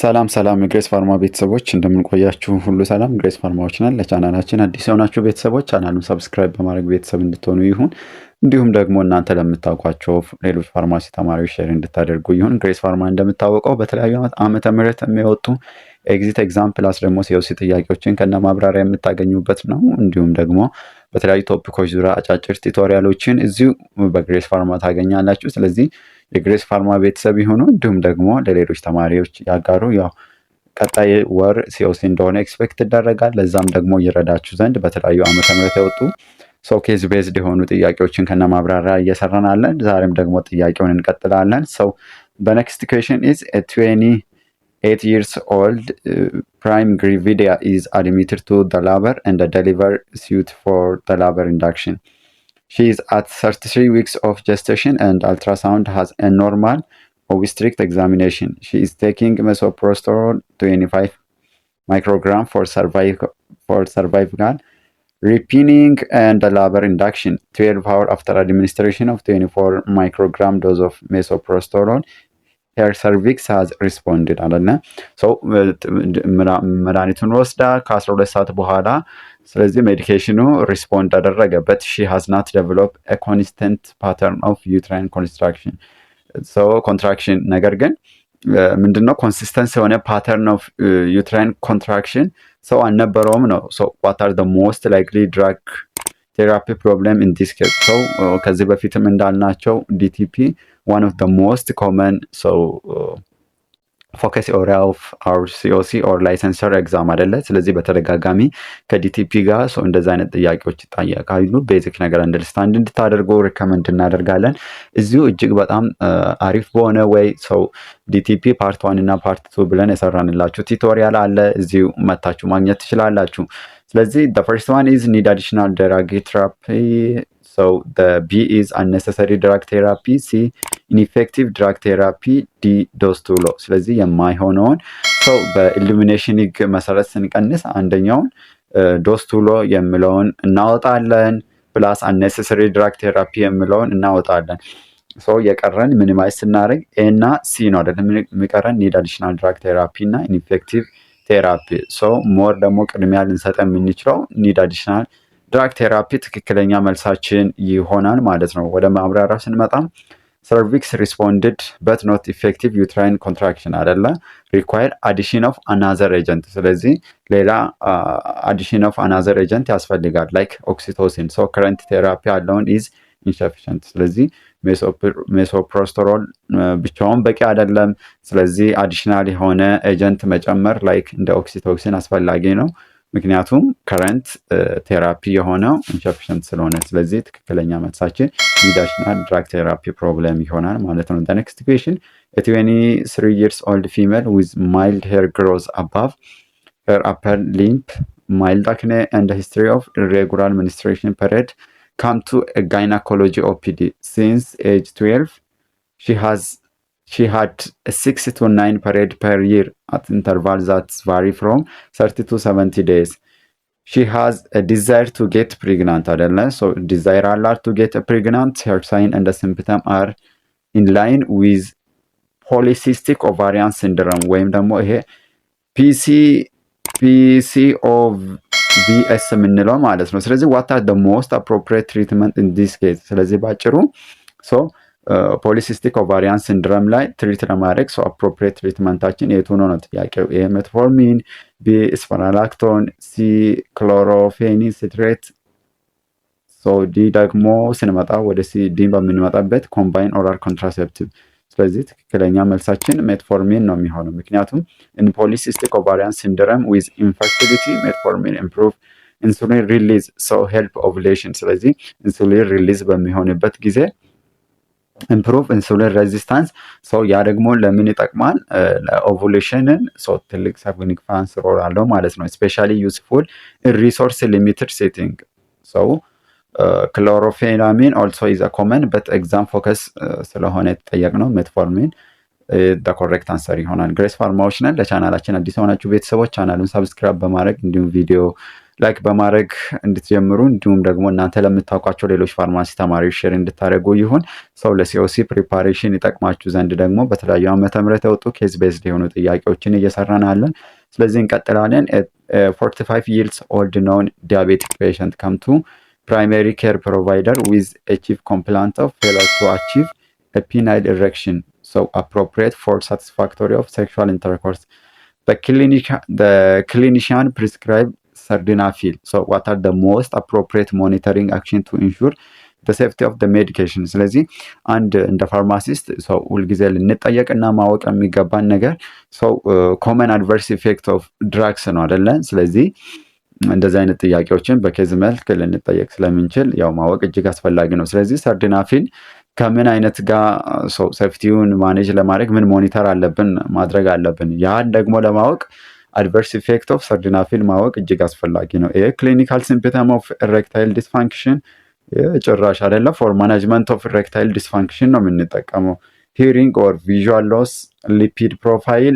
ሰላም ግሬስ ፋርማ ቤተሰቦች እንደምን ቆያችሁ? ሁሉ ሰላም ግሬስ ፋርማዎች ነን። ለቻናላችን አዲስ የሆናችሁ ቤተሰቦች ቻናሉን ሰብስክራይብ በማድረግ ቤተሰብ እንድትሆኑ ይሁን። እንዲሁም ደግሞ እናንተ ለምታውቋቸው ሌሎች ፋርማሲ ተማሪዎች ሼር እንድታደርጉ ይሁን። ግሬስ ፋርማ እንደምታወቀው በተለያዩ ዓመተ ምህረት የሚወጡ ኤግዚት ኤግዛም ፕላስ ደግሞ ሲኦሲ ጥያቄዎችን ከነ ማብራሪያ የምታገኙበት ነው። እንዲሁም ደግሞ በተለያዩ ቶፒኮች ዙሪያ አጫጭር ቱቶሪያሎችን እዚሁ በግሬስ ፋርማ ታገኛላችሁ። ስለዚህ የግሬስ ፋርማ ቤተሰብ ይሁኑ። እንዲሁም ደግሞ ለሌሎች ተማሪዎች ያጋሩ። ያው ቀጣይ ወር ሲኦሲ እንደሆነ ኤክስፔክት ይደረጋል። ለዛም ደግሞ ይረዳችሁ ዘንድ በተለያዩ ዓመተ ምህረት የወጡ ኬዝ ቤዝድ የሆኑ ጥያቄዎችን ከነ ማብራሪያ እየሰራን አለን። ዛሬም ደግሞ ጥያቄውን እንቀጥላለን። በኔክስት ኩዌሽን ኢዝ 28 years old prime Grividia is admitted to the labor and deliver suit for the labor induction. She is at 33 weeks of gestation and ultrasound has a normal obstetric examination. She is taking misoprostol 25 microgram for cervical repining and the labor induction. 12 hours after administration of 24 microgram dose of misoprostol, her cervix has responded አለና መድኃኒቱን ወስዳ ከ12 ሰዓት በኋላ ስለዚህ ሜዲኬሽኑ ሪስፖንድ አደረገበት። ሺ ሃዝ ናት ዴቨሎፕ ኤ ኮንስተንት ፓተርን ኦፍ ዩትራይን ኮንትራክሽን ነገር ግን ምንድነው ኮንሲስተንስ የሆነ ፓተርን ኦፍ ዩትራይን ኮንትራክሽን አልነበረውም ነው። ዋት አር ዘ ሞስት ላይክሊ ድራግ ቴራፒ ፕሮብለም ኢን ዲስ ኬዝ። ከዚህ በፊትም እንዳልናቸው ዲቲፒ one of the most common ፎከስ ኤሪያ ኦፍ አወር ሲኦሲ ኦር ላይሰንሰር ኤግዛም አይደለ። ስለዚህ በተደጋጋሚ ከዲቲፒ ጋር እንደዛ አይነት ጥያቄዎች ይጠየቃሉ። ቤዚክ ነገር አንደርስታንድ እንድታደርጉ ሪከመንድ እናደርጋለን። እዚሁ እጅግ በጣም አሪፍ በሆነ ወይ ዲቲፒ ፓርት 1 እና ፓርት 2 ብለን የሰራንላችሁ ቱቶሪያል አለ። እዚሁ መታችሁ ማግኘት ትችላላችሁ። ስለዚህ the first one is need additional drug therapy. The B is unnecessary drug therapy. C ineffective drug therapy. D dose too low. ስለዚህ የማይሆነውን በኢሉሚኔሽን ህግ መሰረት ስንቀንስ አንደኛውን ዶስ ቱ ሎ የሚለውን እናወጣለን፣ ፕላስ unnecessary drug therapy የሚለውን እናወጣለን። የቀረን ሚኒማይዝ ስናደርግ ኤ እና ሲ ነው አይደለም የሚቀረን need additional drug therapy እና ineffective ቴራፒ። ሞር ደግሞ ቅድሚያ ልንሰጥ የምንችለው ኒድ አዲሽናል ድራግ ቴራፒ ትክክለኛ መልሳችን ይሆናል ማለት ነው። ወደ ማብራሪያ ስንመጣም ሰርቪክስ ሪስፖንድድ በት ኖት ኢፌክቲቭ ዩትራይን ኮንትራክሽን አይደለ፣ ሪኳየር አዲሽን ኦፍ አናዘር ኤጀንት። ስለዚህ ሌላ አዲሽን ኦፍ አናዘር ኤጀንት ያስፈልጋል ላይክ ኦክሲቶሲን። ከረንት ቴራፒ ያለውን ኢዝ ኢንሰፊሽንት። ስለዚህ ሜሶፕሮስተሮል ብቻውን በቂ አይደለም። ስለዚህ አዲሽናል የሆነ ኤጀንት መጨመር ላይክ እንደ ኦክሲቶክሲን አስፈላጊ ነው። ምክንያቱም ከረንት ቴራፒ የሆነው ኢንሰፊሽንት ስለሆነ። ስለዚህ ትክክለኛ መልሳችን አዲሽናል ድራግ ቴራፒ ፕሮብለም ይሆናል ማለት ነው። ኔክስት ኩዌሽን 23 years old female with mild hair growth above her upper limb, mild acne and a history of irregular menstruation period come to a gynecology OPD since age 12. She had a 6 to 9 period per year at intervals that vary from 30 to 70 days. She has a desire to get pregnant አይደለ? desire አላት to get pregnant. Her sign and the symptom are in line with polycystic ovarian syndrome ወይም ደግሞ ይሄ PCOVS የምንለው ማለት ነው። ስለዚህ what are the most appropriate treatment in this case? ስለዚህ ባጭሩ ፖሊሲስቲክ ኦቫሪያን ሲንድረም ላይ ትሪት ለማድረግ አፕሮፕሪየት ትሪትመንታችን የቱ ነው ጥያቄው። ኤ ሜትፎርሚን፣ ቢ ስፓራላክቶን፣ ሲ ክሎሮፌኒን ሲትሬት። ዲ ደግሞ ስንመጣ ወደ ዲ በምንመጣበት ኮምባይን ኦራል ኮንትራሴፕቲቭ። ስለዚህ ትክክለኛ መልሳችን ሜትፎርሚን ነው የሚሆነው። ምክንያቱም ኢን ፖሊሲስቲክ ኦቫሪያን ሲንድረም ዊዝ ኢንፈርቲሊቲ ሜትፎርሚን ኢምፕሩቭ ኢንሱሊን ሪሊዝ ሄልፕ ኦቭሌሽን። ስለዚህ ኢንሱሊን ሪሊዝ በሚሆንበት ጊዜ ኢምፕሩቭ ኢንሱሊን ሬዚስታንስ። ያ ደግሞ ለምን ይጠቅማል? ለኦቭሌሽንን ትልቅ ሲግኒፊካንስ ሮል አለው ማለት ነው። ስፔሻሊ ዩስፉል ኢን ሪሶርስ ሊሚትድ ሴቲንግ። ክሎሮፌናሚን ኦልሶ ኢዝ አ ኮመን በት ኤግዛም ፎከስ ስለሆነ የተጠየቅነው ሜትፎርሚን ኮሬክት አንሰር ይሆናል። ግሬስ ፋርማዎች ነን። ለቻናላችን አዲስ የሆናችሁ ቤተሰቦች ቻናሉን ሰብስክራይብ በማድረግ እንዲሁም ቪዲዮ ላይክ በማድረግ እንድትጀምሩ እንዲሁም ደግሞ እናንተ ለምታውቋቸው ሌሎች ፋርማሲ ተማሪዎች ሼር እንድታደርጉ ይሁን። ሰው ለሲኦሲ ፕሪፓሬሽን ይጠቅማችሁ ዘንድ ደግሞ በተለያዩ ዓመተ ምህረት የወጡ ኬዝ ቤዝድ የሆኑ ጥያቄዎችን እየሰራን አለን። ስለዚህ እንቀጥላለን። 45 years old known diabetic patient come to primary care provider with a chief complaint of failure to achieve a penile erection, so appropriate for satisfactory of sexual intercourse. The clinician prescribed Sildenafil. So what are the most appropriate monitoring action to ensure the safety of the medication? ስለዚህ አንድ እንደ ፋርማሲስት ሰው ሁልጊዜ ልንጠየቅና ማወቅ የሚገባን ነገር ሰው ኮመን አድቨርስ ኢፌክት ኦፍ ድራግስ ነው አይደለ? ስለዚህ እንደዚህ አይነት ጥያቄዎችን በኬዝ መልክ ልንጠየቅ ስለምንችል ያው ማወቅ እጅግ አስፈላጊ ነው። ስለዚህ ሰርዲናፊል ከምን አይነት ጋር ሰው ሴፍቲውን ማኔጅ ለማድረግ ምን ሞኒተር አለብን ማድረግ አለብን። ያን ደግሞ ለማወቅ አድቨርስ ኢፌክት ኦፍ ሰርዲናፊል ማወቅ እጅግ አስፈላጊ ነው። ይሄ ክሊኒካል ሲምፕተም ኦፍ ኢሬክታይል ዲስፋንክሽን ጭራሽ አይደለ፣ ፎር ማናጅመንት ኦፍ ኢሬክታይል ዲስፋንክሽን ነው የምንጠቀመው። ሂሪንግ ኦር ቪዥዋል ሎስ፣ ሊፒድ ፕሮፋይል፣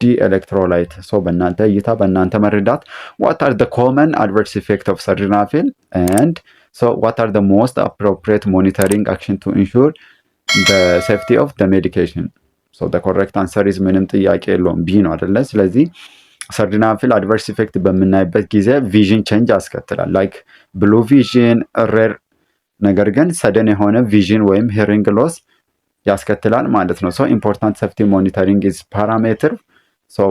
ዲ ኤሌክትሮላይት። ሶ በእናንተ እይታ በእናንተ መረዳት ዋት አር ደ ኮመን አድቨርስ ኢፌክት ኦፍ ሰርዲናፊል ኤንድ ሶ ዋት አር ደ ሞስት አፕሮፕሪየት ሞኒተሪንግ አክሽን ቱ ኢንሹር ደ ሴፍቲ ኦፍ ደ ሜዲኬሽን። ሶ ደ ኮሬክት አንሰር ኢዝ ምንም ጥያቄ የለውም ቢ ነው አይደለ? ስለዚህ ሰርዲናፊል አድቨርስ ኢፌክት በምናይበት ጊዜ ቪዥን ቼንጅ ያስከትላል። ላይክ ብሉ ቪዥን ሬር፣ ነገር ግን ሰደን የሆነ ቪዥን ወይም ሂሪንግ ሎስ ያስከትላል ማለት ነው። ሶ ኢምፖርታንት ሴፍቲ ሞኒተሪንግ ኢዝ ፓራሜትር። ሶ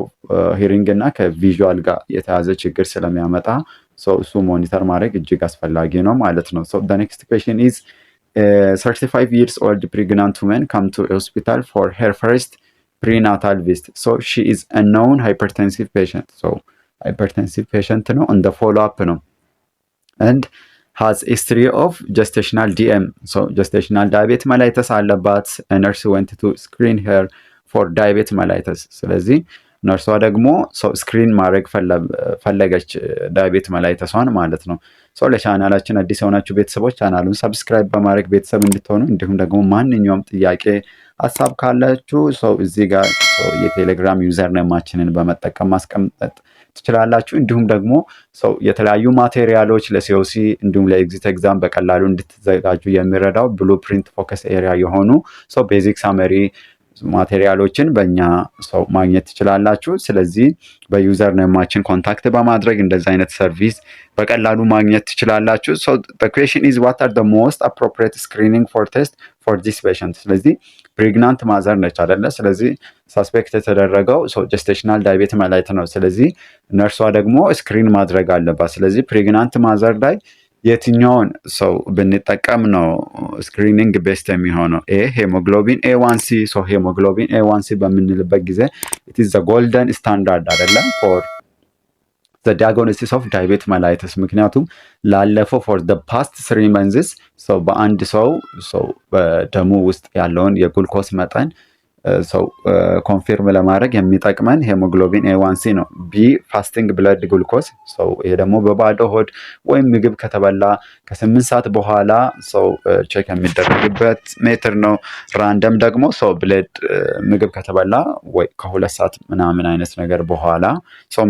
ሂሪንግ እና ከቪዥዋል ጋር የተያዘ ችግር ስለሚያመጣ እሱ ሞኒተር ማድረግ እጅግ አስፈላጊ ነው ማለት ነው። ሶ the next question is 35 years old pregnant woman come to hospital for her first prenatal visit. So she is a known hypertensive patient. So hypertensive patient ነው እንደ ፎሎ አፕ ነው and has history of gestational DM. So gestational diabetes mellitus አለባት. A nurse went to screen her for diabetes mellitus. ስለዚህ ነርሷ ደግሞ ስክሪን ማድረግ ፈለገች ዳያቤት መላይተሷን ማለት ነው። ለቻናላችን አዲስ የሆናችሁ ቤተሰቦች ቻናሉን ሰብስክራይብ በማድረግ ቤተሰብ እንድትሆኑ እንዲሁም ደግሞ ማንኛውም ጥያቄ ሀሳብ ካላችሁ እዚህ ጋር የቴሌግራም ዩዘር ኔማችንን በመጠቀም ማስቀመጥ ትችላላችሁ። እንዲሁም ደግሞ የተለያዩ ማቴሪያሎች ለሲኦሲ እንዲሁም ለኤግዚት ኤግዛም በቀላሉ እንድትዘጋጁ የሚረዳው ብሉፕሪንት ፎከስ ኤሪያ የሆኑ ቤዚክ ሳመሪ ማቴሪያሎችን በእኛ ማግኘት ትችላላችሁ። ስለዚህ በዩዘር ኔማችን ኮንታክት በማድረግ እንደዚህ አይነት ሰርቪስ በቀላሉ ማግኘት ትችላላችሁ። the question is what are the most appropriate screening for test for this patient? ስለዚህ ፕሬግናንት ማዘር ነች አይደለ? ስለዚህ ሳስፔክት የተደረገው ጀስቴሽናል ዳያቤት መላይት ነው። ስለዚህ ነርሷ ደግሞ ስክሪን ማድረግ አለባት። ስለዚህ ፕሬግናንት ማዘር ላይ የትኛውን ብንጠቀም ነው ስክሪኒንግ ቤስት የሚሆነው? ሄሞግሎቢን ኤ1ሲ። ሄሞግሎቢን ኤ1ሲ በምንልበት ጊዜ ኢት ኢዝ ዘ ጎልደን ስታንዳርድ አይደለም ፎር ዘ ዲያግኖሲስ ኦፍ ዳያቤት መላይተስ። ምክንያቱም ላለፈው ፎር ዘ ፓስት 3 መንዝስ በአንድ ሰው በደሙ ውስጥ ያለውን የጉልኮስ መጠን ኮንፊርም ለማድረግ የሚጠቅመን ሄሞግሎቢን ኤ1ሲ ነው። ቢ ፋስቲንግ ብለድ ግሉኮስ። ይሄ ደግሞ በባዶ ሆድ ወይም ምግብ ከተበላ ከ8 ሰዓት በኋላ ቼክ የሚደረግበት ሜትር ነው። ራንደም ደግሞ ብለድ ምግብ ከተበላ ወይ ከ2 ሰዓት ምናምን አይነት ነገር በኋላ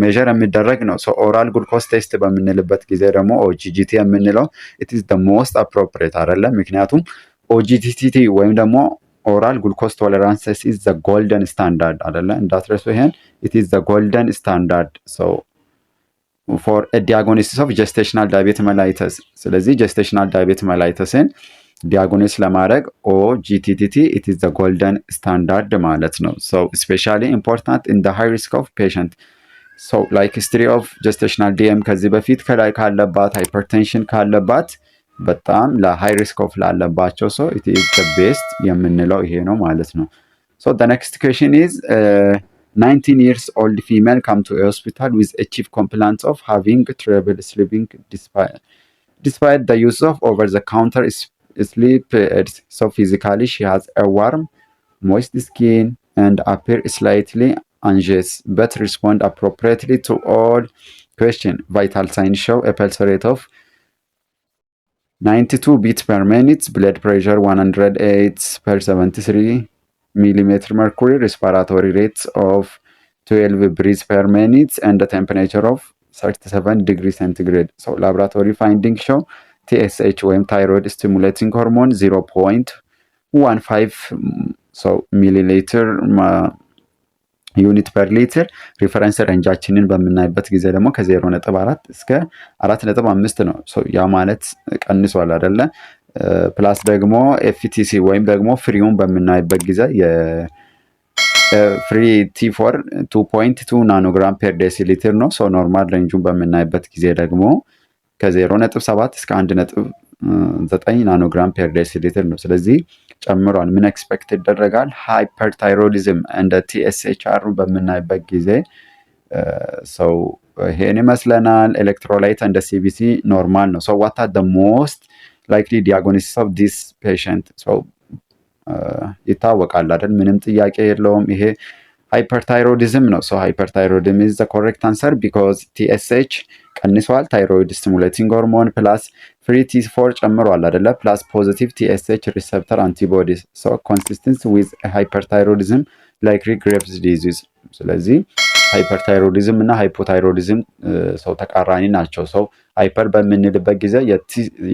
ሜዥር የሚደረግ ነው። ኦራል ግሉኮስ ቴስት በምንልበት ጊዜ ደግሞ ኦጂጂቲ የምንለው ኢት ኢዝ ዘ ሞስት አፕሮፕሪየት አይደለም። ምክንያቱም ኦጂቲቲ ወይም ደግሞ ኦራል ግሉኮስ ቶለራንስ ኢዝ ዘ ጎልደን ስታንዳርድ አይደለ? እንዳትረሱ ይሄን። ኢት ኢዝ ዘ ጎልደን ስታንዳርድ ፎር ዲያግኖሲስ ኦፍ ጀስቴሽናል ዳያቤት መላይተስ። ስለዚህ ጀስቴሽናል ዳያቤት መላይተስን ዲያግኖስ ለማድረግ ኦጂቲቲ ኢት ኢዝ ዘ ጎልደን ስታንዳርድ ማለት ነው። ስፔሻሊ ኢምፖርታንት ኢን ዘ ሃይ ሪስክ ኦፍ ፔሸንት ላይክ ሂስትሪ ኦፍ ጀስቴሽናል ዲኤም ከዚህ በፊት ከላይ ካለባት፣ ሃይፐርቴንሽን ካለባት በጣም ለሃይ ሪስክ ኦፍ ላለባቸው ኢት ኢዝ ዘ ቤስት የምንለው ይሄ ነው ማለት ነው። the next question is 19 years old female come to a hospital with a chief complaint of having trouble sleeping despite the use of over the counter sleep aids. Physically she has a warm moist skin and appear slightly anxious but respond appropriately to all question. Vital signs show a pulse rate of 92 beats per minute, blood pressure 108 per 73 millimeter mercury, respiratory rates of 12 breaths per minute, and the temperature of 37 ዲግሪ ሴንቲግሬድ። ላብራቶሪ ፋይንዲንግ ሾው ቲኤስኤች ወይም ታይሮይድ ስቲሙሌቲንግ ሆርሞን 0.15 ሚሊ ሊትር ዩኒት ፐር ሊትር። ሪፈረንስ ሬንጃችንን በምናይበት ጊዜ ደግሞ ከ0.4 እስከ 4.5 ነው። ያ ማለት ቀንሷል አይደለ? ፕላስ ደግሞ ኤፍቲሲ ወይም ደግሞ ፍሪውን በምናይበት ጊዜ ፍሪ ቲ4 2.2 ናኖግራም ፐር ዴሲሊትር ነው። ኖርማል ሬንጁን በምናይበት ጊዜ ደግሞ ከ0.7 እስከ 1.9 ናኖግራም ፐር ዴሲሊትር ነው። ስለዚህ ጨምሯል። ምን ኤክስፔክት ይደረጋል? ሃይፐርታይሮይዲዝም እንደ ቲኤስኤችአር በምናይበት ጊዜ ይሄን ይመስለናል። ኤሌክትሮላይት እንደ ሲቢሲ ኖርማል ነው። ዋት አር ዘ ሞስት ላይክሊ ዲያግኖሲስ ኦፍ ዲስ ፔሸንት ይታወቃል አይደል? ምንም ጥያቄ የለውም። ይሄ ሃይፐርታይሮይዲዝም ነው። ሃይፐርታይሮይዲዝም ኢዝ ዘ ኮሬክት አንሰር ቢኮዝ ቲኤስኤች ቀንሷል፣ ታይሮይድ ስቲሙሌቲንግ ሆርሞን ፕላስ ፍሪ ቲ4 ጨምሯል አይደለ? ፕላስ ፖዚቲቭ ቲኤስኤች ሪሴፕተር አንቲቦዲስ ኮንሲስተንስ ዊዝ ሃይፐርታይሮይዲዝም ላይክ ግሬቭስ ዲዚዝ። ስለዚህ ሃይፐርታይሮይዲዝም እና ሃይፖታይሮይዲዝም ተቃራኒ ናቸው። ሃይፐር በምንልበት ጊዜ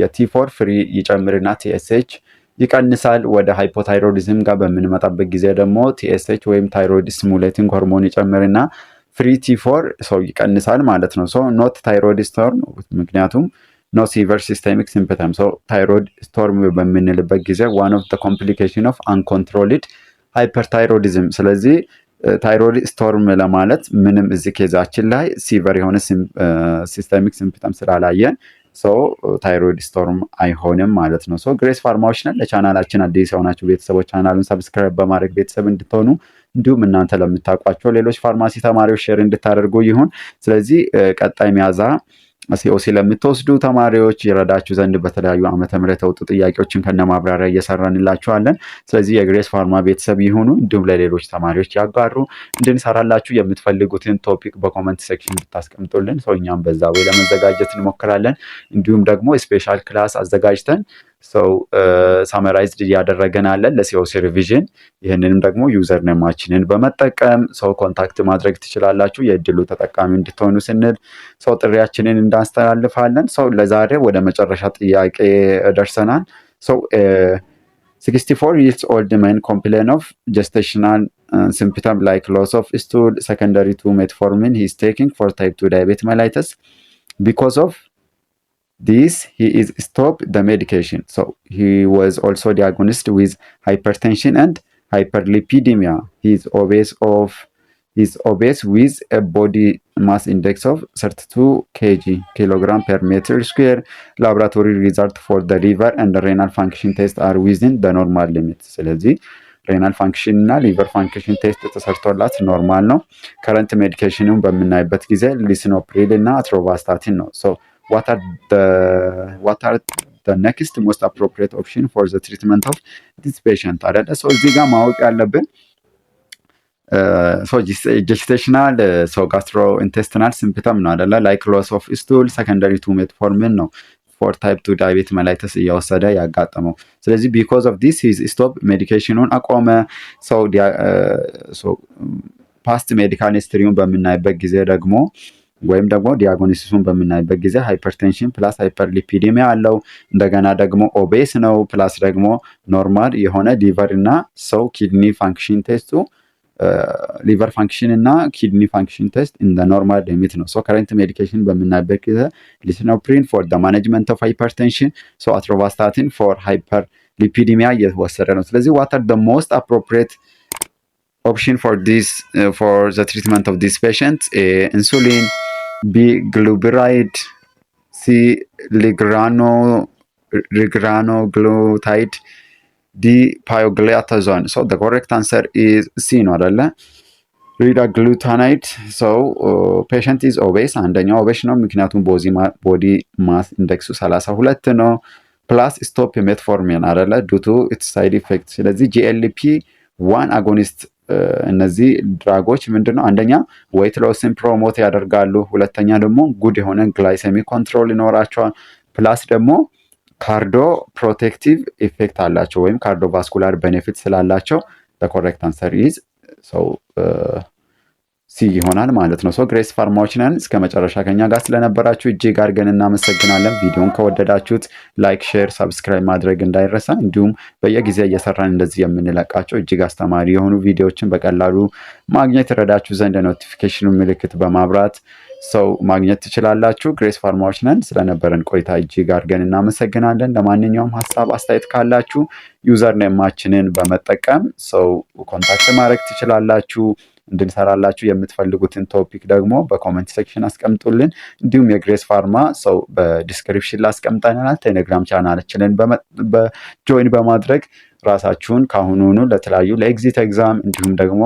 የቲ4 ፍሪ ይጨምርና ቲኤስኤች ይቀንሳል። ወደ ሃይፖታይሮይዲዝም ጋር በምንመጣበት ጊዜ ደግሞ ቲኤስኤች ወይም ታይሮይድ ስቲሙሌቲንግ ሆርሞን ይጨምርና ፍሪ ቲ4 ይቀንሳል ማለት ነው። ኖት ታይሮይድ ስቶርም፣ ምክንያቱም ኖ ሲቨር ሲስተሚክ ሲምፕተም። ታይሮይድ ስቶርም በምንልበት ጊዜ ዋን ኦፍ ኮምፕሊኬሽን ኦፍ አንኮንትሮልድ ሃይፐርታይሮይዲዝም። ስለዚህ ታይሮይድ ስቶርም ለማለት ምንም እዚህ ኬዛችን ላይ ሲቨር የሆነ ሲስተሚክ ሲምፕተም ስላላየን ታይሮይድ ስቶርም አይሆንም ማለት ነው። ግሬስ ፋርማዎች ነን። ለቻናላችን አዲስ የሆናችሁ ቤተሰቦች ቻናሉን ሰብስክራይብ በማድረግ ቤተሰብ እንድትሆኑ እንዲሁም እናንተ ለምታውቋቸው ሌሎች ፋርማሲ ተማሪዎች ሼር እንድታደርጉ ይሁን። ስለዚህ ቀጣይ ሚያዝያ ሲኦሲ ለምትወስዱ ተማሪዎች ይረዳችሁ ዘንድ በተለያዩ ዓመተ ምህረት የወጡ ጥያቄዎችን ከነማብራሪያ እየሰራንላችኋለን። ስለዚህ የግሬስ ፋርማ ቤተሰብ ይሁኑ፣ እንዲሁም ለሌሎች ተማሪዎች ያጋሩ። እንድንሰራላችሁ የምትፈልጉትን ቶፒክ በኮመንት ሴክሽን ብታስቀምጡልን እኛም በዛ ወይ ለመዘጋጀት እንሞክራለን። እንዲሁም ደግሞ ስፔሻል ክላስ አዘጋጅተን ሳመራይዝድ እያደረገን አለን ለሲኦሲ ሪቪዥን። ይህንንም ደግሞ ዩዘር ኔማችንን በመጠቀም ኮንታክት ማድረግ ትችላላችሁ። የእድሉ ተጠቃሚ እንድትሆኑ ስንል ጥሪያችንን እንዳስተላልፋለን። ለዛሬ ወደ መጨረሻ ጥያቄ ደርሰናል። 64 years old man complain of gestational symptom like loss of stool secondary to metformin he is taking for type 2 diabetes mellitus. Because of this he is stopped the medication. He was also diagnosed with hypertension and hyperlipidemia. He is obese with a body mass index of 32 kilogram per meter square. Laboratory result for the liver and the renal function test are within the normal limit. ስለዚህ ሬናል ፋንክሽን እና ሊቨር ፋንክሽን ቴስት ተሰርቶላት ኖርማል ነው። ከረንት ሜዲኬሽኑን በምናይበት ጊዜ ሊስኖፕሪል እና አትሮቫስታቲን ነው። what are the next most appropriate option for the treatment of this patient አይደለ? እዚህ ጋር ማወቅ ያለብን ጀስቴሽናል ጋስትሮኢንቴስቲናል ሲምፕተም ነው አይደለ? ላይክ ሎስ ኦፍ ስቱል ሰከንደሪ ቱ ሜትፎርሚን ነው ፎር ታይፕ 2 ዳያቤት መላይተስ እየወሰደ ያጋጠመው። ስለዚህ ቢኮዝ ኦፍ ዲስ ሂዝ ስቶፕ ሜዲኬሽኑን አቆመ። ፓስት ሜዲካል ሂስትሪውን በምናይበት ጊዜ ደግሞ ወይም ደግሞ ዲያግኖሲሱን በምናይበት ጊዜ ሃይፐርቴንሽን ፕላስ ሃይፐርሊፒዲሚያ አለው። እንደገና ደግሞ ኦቤስ ነው ፕላስ ደግሞ ኖርማል የሆነ ሊቨር እና ኪድኒ ፋንክሽን ቴስቱ ሊቨር ፋንክሽን እና ኪድኒ ፋንክሽን ቴስት ኢን ዘ ኖርማል ሊሚት ነው። ከረንት ሜዲኬሽን በምናይበት ጊዜ ሊስኖፕሪን ፎር ዘ ማኔጅመንት ኦፍ ሃይፐርቴንሽን፣ አትሮቫስታቲን ፎር ሃይፐርሊፒዲሚያ እየተወሰደ ነው። ስለዚህ ዋት አር ዘ ሞስት አፕሮፕሪየት option for the treatment of this patient? Insulin, B gluburide, C ligranoglutide, D pioglitazone. The correct answer is C ነው አይደለ? ሪዳግሉታናይድ። patient is obese። አንደኛው ኦቤስ ነው ምክንያቱም ቦዲ ማስ ኢንዴክሱ 32 ነው። ፕላስ ስቶፕ ሜትፎርሚን አይደለ? ዱ ቱ ኢትስ ሳይድ ኢፌክት። ስለዚህ GLP 1 አጎኒስት እነዚህ ድራጎች ምንድነው? አንደኛ ዌይት ሎስን ፕሮሞት ያደርጋሉ። ሁለተኛ ደግሞ ጉድ የሆነ ግላይሴሚ ኮንትሮል ይኖራቸዋል። ፕላስ ደግሞ ካርዶ ፕሮቴክቲቭ ኢፌክት አላቸው ወይም ካርዶቫስኩላር ቤኔፊት ስላላቸው the correct answer is C ይሆናል ማለት ነው። ግሬስ ፋርማዎች ነን። እስከ መጨረሻ ከኛ ጋር ስለነበራችሁ እጅግ አድርገን እናመሰግናለን። ቪዲዮን ከወደዳችሁት ላይክ፣ ሼር፣ ሰብስክራይብ ማድረግ እንዳይረሳ። እንዲሁም በየጊዜ እየሰራን እንደዚህ የምንለቃቸው እጅግ አስተማሪ የሆኑ ቪዲዮዎችን በቀላሉ ማግኘት ይረዳችሁ ዘንድ ኖቲፊኬሽኑ ምልክት በማብራት ማግኘት ትችላላችሁ። ግሬስ ፋርማዎች ነን። ስለነበረን ቆይታ እጅግ አድርገን እናመሰግናለን። ለማንኛውም ሀሳብ አስተያየት ካላችሁ ዩዘር ኔማችንን በመጠቀም ኮንታክት ማድረግ ትችላላችሁ። እንድንሰራላችሁ የምትፈልጉትን ቶፒክ ደግሞ በኮመንት ሴክሽን አስቀምጡልን። እንዲሁም የግሬስ ፋርማ በዲስክሪፕሽን ላይ አስቀምጠናል። ቴሌግራም ቻናላችንን በጆይን በማድረግ ራሳችሁን ካሁኑኑ ለተለያዩ ለኤግዚት ኤግዛም እንዲሁም ደግሞ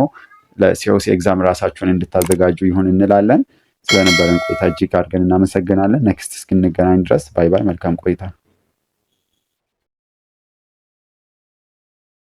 ለሲኦሲ ኤግዛም ራሳችሁን እንድታዘጋጁ ይሁን እንላለን። ስለነበረን ቆይታ እጅግ አድርገን እናመሰግናለን። ኔክስት እስክንገናኝ ድረስ ባይ ባይ። መልካም ቆይታ